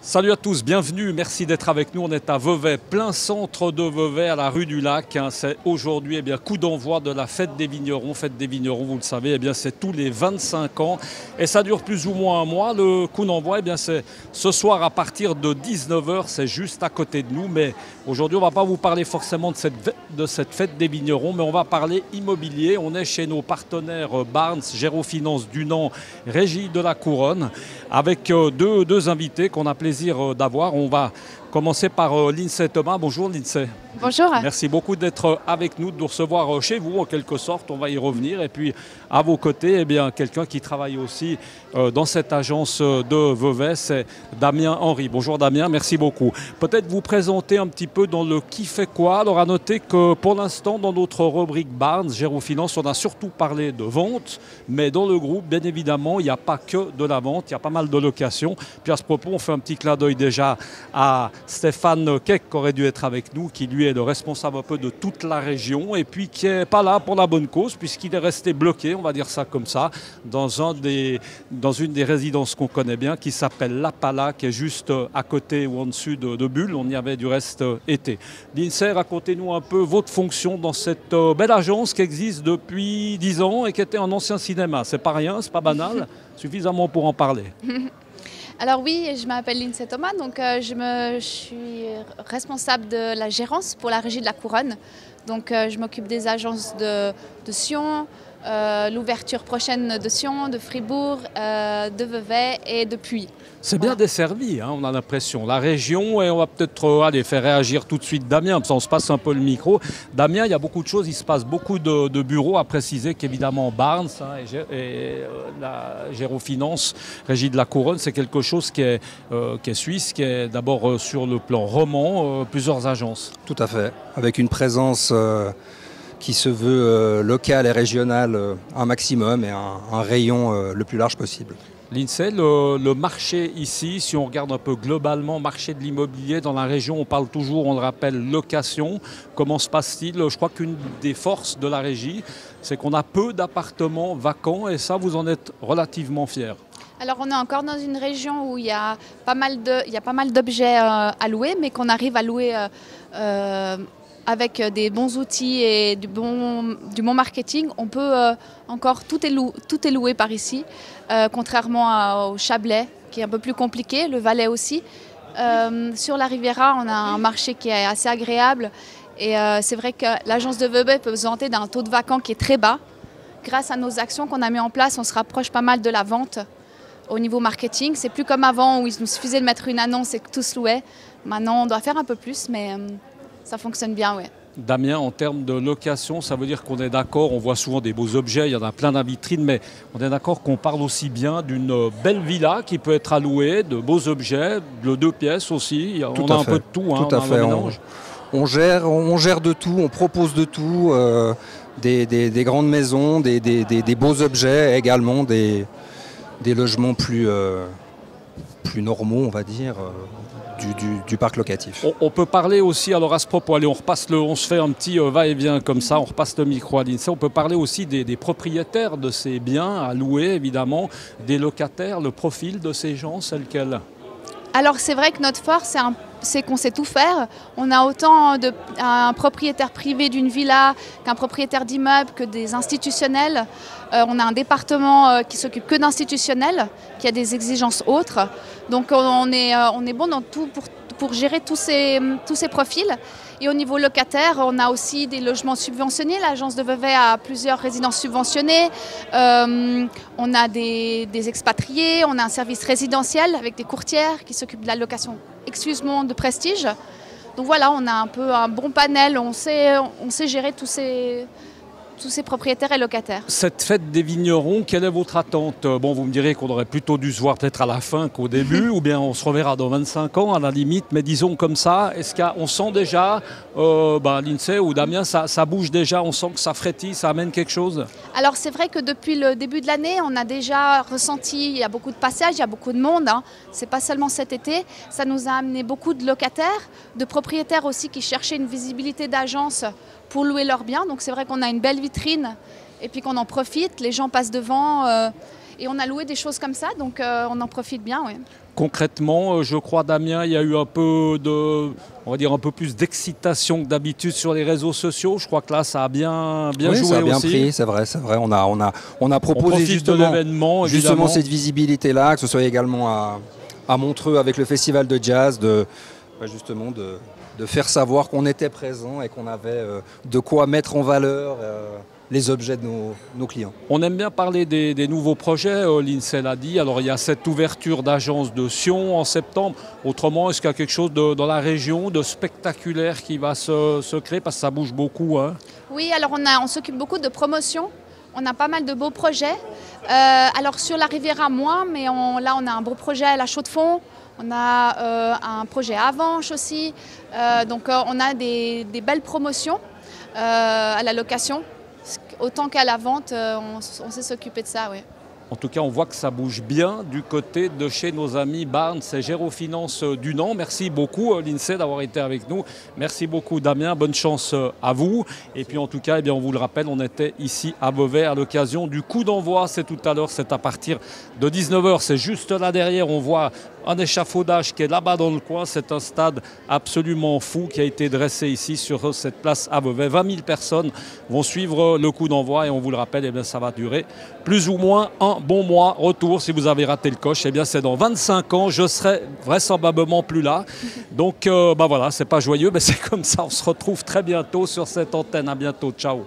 Salut à tous, bienvenue, merci d'être avec nous. On est à Vevey, plein centre de Vevey, à la rue du Lac. C'est aujourd'hui coup d'envoi de la fête des vignerons. Fête des vignerons, vous le savez, c'est tous les 25 ans et ça dure plus ou moins un mois. Le coup d'envoi, c'est ce soir à partir de 19 h, c'est juste à côté de nous. Mais aujourd'hui, on ne va pas vous parler forcément de cette fête des vignerons, mais on va parler immobilier. On est chez nos partenaires Barnes, Gérofinance Dunant, Régie de la Couronne, avec deux invités qu'on a plaisir d'avoir. On va commencer par Lindsay Thomas. Bonjour Lindsay. Bonjour. Merci beaucoup d'être avec nous, de nous recevoir chez vous en quelque sorte. On va y revenir. Et puis à vos côtés, quelqu'un qui travaille aussi dans cette agence de Vevey, c'est Damien Henry. Bonjour Damien, merci beaucoup. Peut-être vous présenter un petit peu dans le qui fait quoi. Alors à noter que pour l'instant, dans notre rubrique Barnes, Gérofinance, on a surtout parlé de vente. Mais dans le groupe, bien évidemment, il n'y a pas que de la vente. Il y a pas mal de locations. Puis à ce propos, on fait un petit clin d'œil déjà à Stéphane Keck, qui aurait dû être avec nous, qui lui est le responsable un peu de toute la région et puis qui n'est pas là pour la bonne cause puisqu'il est resté bloqué, on va dire ça comme ça, dans une des résidences qu'on connaît bien qui s'appelle La Pala, qui est juste à côté ou en dessus de Bulle. On y avait du reste été. Lindsay, racontez-nous un peu votre fonction dans cette belle agence qui existe depuis 10 ans et qui était un ancien cinéma. C'est pas rien, c'est pas banal, suffisamment pour en parler. Alors oui, je m'appelle Lindsay Thomas, donc je suis responsable de la gérance pour la Régie de la Couronne. Donc je m'occupe des agences de Sion, l'ouverture prochaine de Sion, de Fribourg, de Vevey et de Puy. C'est bien desservi, hein, on a l'impression. La région, et on va peut-être faire réagir tout de suite Damien, parce qu'on se passe un peu le micro. Damien, il y a beaucoup de choses, il se passe beaucoup de bureaux, à préciser qu'évidemment Barnes et la Gérofinance, Régie de la Couronne, c'est quelque chose qui est suisse, qui est d'abord sur le plan roman, plusieurs agences. Tout à fait, avec une présence qui se veut locale et régionale un maximum et un rayon le plus large possible. Lindsay, le marché ici, si on regarde un peu globalement, marché de l'immobilier dans la région, on parle toujours, on le rappelle, location. Comment se passe-t-il? Je crois qu'une des forces de la régie, c'est qu'on a peu d'appartements vacants et ça, vous en êtes relativement fiers. Alors on est encore dans une région où il y a pas mal d'objets à louer, mais qu'on arrive à louer avec des bons outils et du bon marketing. On peut encore, tout est loué par ici, contrairement au Chablais qui est un peu plus compliqué, le Valais aussi. Sur la Riviera, on a un marché qui est assez agréable et c'est vrai que l'agence de Vevey peut se vanter d'un taux de vacants qui est très bas. Grâce à nos actions qu'on a mis en place, on se rapproche pas mal de la vente. Au niveau marketing, c'est plus comme avant où il nous suffisait de mettre une annonce et que tout se louait. Maintenant, on doit faire un peu plus, mais ça fonctionne bien, ouais. Damien, en termes de location, ça veut dire qu'on est d'accord, on voit souvent des beaux objets, il y en a plein dans la vitrine, mais on est d'accord qu'on parle aussi bien d'une belle villa qui peut être allouée, de beaux objets, de 2 pièces aussi, on a un peu de tout. Tout à fait, on gère de tout, on propose de tout, des grandes maisons, des beaux objets, également des logements plus normaux, on va dire, du parc locatif. On peut parler aussi, alors à ce propos, allez, on se fait un petit va-et-vient comme ça, on repasse le micro à Lindsay. On peut parler aussi des propriétaires de ces biens à louer, évidemment, des locataires, le profil de ces gens, c'est lequel? Alors c'est vrai que notre force, c'est qu'on sait tout faire. On a autant un propriétaire privé d'une villa qu'un propriétaire d'immeuble, que des institutionnels. On a un département qui s'occupe que d'institutionnels, qui a des exigences autres. Donc on est bon dans tout pour gérer tous ces profils. Et au niveau locataire, on a aussi des logements subventionnés. L'agence de Vevey a plusieurs résidences subventionnées. On a des expatriés, on a un service résidentiel avec des courtières qui s'occupent de la location exclusivement de prestige. Donc voilà, on a un peu un bon panel, on sait gérer tous ces propriétaires et locataires. Cette fête des vignerons, quelle est votre attente? Bon, vous me direz qu'on aurait plutôt dû se voir peut-être à la fin qu'au début, ou bien on se reverra dans 25 ans à la limite, mais disons comme ça, est-ce qu'on sent déjà, Lindsay ou Damien, ça bouge déjà, on sent que ça frétille, ça amène quelque chose? Alors c'est vrai que depuis le début de l'année, on a déjà ressenti, il y a beaucoup de passages, il y a beaucoup de monde, hein. C'est pas seulement cet été, ça nous a amené beaucoup de locataires, de propriétaires aussi qui cherchaient une visibilité d'agence pour louer leurs biens. Donc c'est vrai qu'on a une belle vitrine et puis qu'on en profite, les gens passent devant Et on a loué des choses comme ça, donc on en profite bien. Ouais. Concrètement, je crois, Damien, il y a eu un peu de, on va dire un peu plus d'excitation que d'habitude sur les réseaux sociaux. Je crois que là, ça a bien oui, joué ça a bien aussi. pris, c'est vrai. On a proposé justement cette visibilité-là, que ce soit également à Montreux avec le festival de jazz, de faire savoir qu'on était présent et qu'on avait de quoi mettre en valeur les objets de nos clients. On aime bien parler des nouveaux projets, l'INSEE l'a dit. Alors il y a cette ouverture d'agence de Sion en septembre. Autrement, est-ce qu'il y a quelque chose dans la région de spectaculaire qui va se créer? Parce que ça bouge beaucoup. Hein. Oui, alors on s'occupe beaucoup de promotion. On a pas mal de beaux projets. Alors sur la Riviera, moins, mais là on a un beau projet à la Chaux-de-Fonds. On a un projet à Avenches aussi. Donc on a des belles promotions à la location. Autant qu'à la vente, on sait s'occuper de ça, oui. En tout cas, on voit que ça bouge bien du côté de chez nos amis Barnes et Gérofinance du Nant. Merci beaucoup, l'INSEE, d'avoir été avec nous. Merci beaucoup, Damien. Bonne chance à vous. Et puis, en tout cas, on vous le rappelle, on était ici à Vevey à l'occasion du coup d'envoi. C'est tout à l'heure, c'est à partir de 19h. C'est juste là derrière. On voit un échafaudage qui est là-bas dans le coin. C'est un stade absolument fou qui a été dressé ici sur cette place à Vevey. 20 000 personnes vont suivre le coup d'envoi et on vous le rappelle, ça va durer plus ou moins un bon mois. Retour, si vous avez raté le coche, c'est dans 25 ans. Je serai vraisemblablement plus là. Donc voilà, c'est pas joyeux, mais c'est comme ça. On se retrouve très bientôt sur cette antenne. À bientôt. Ciao.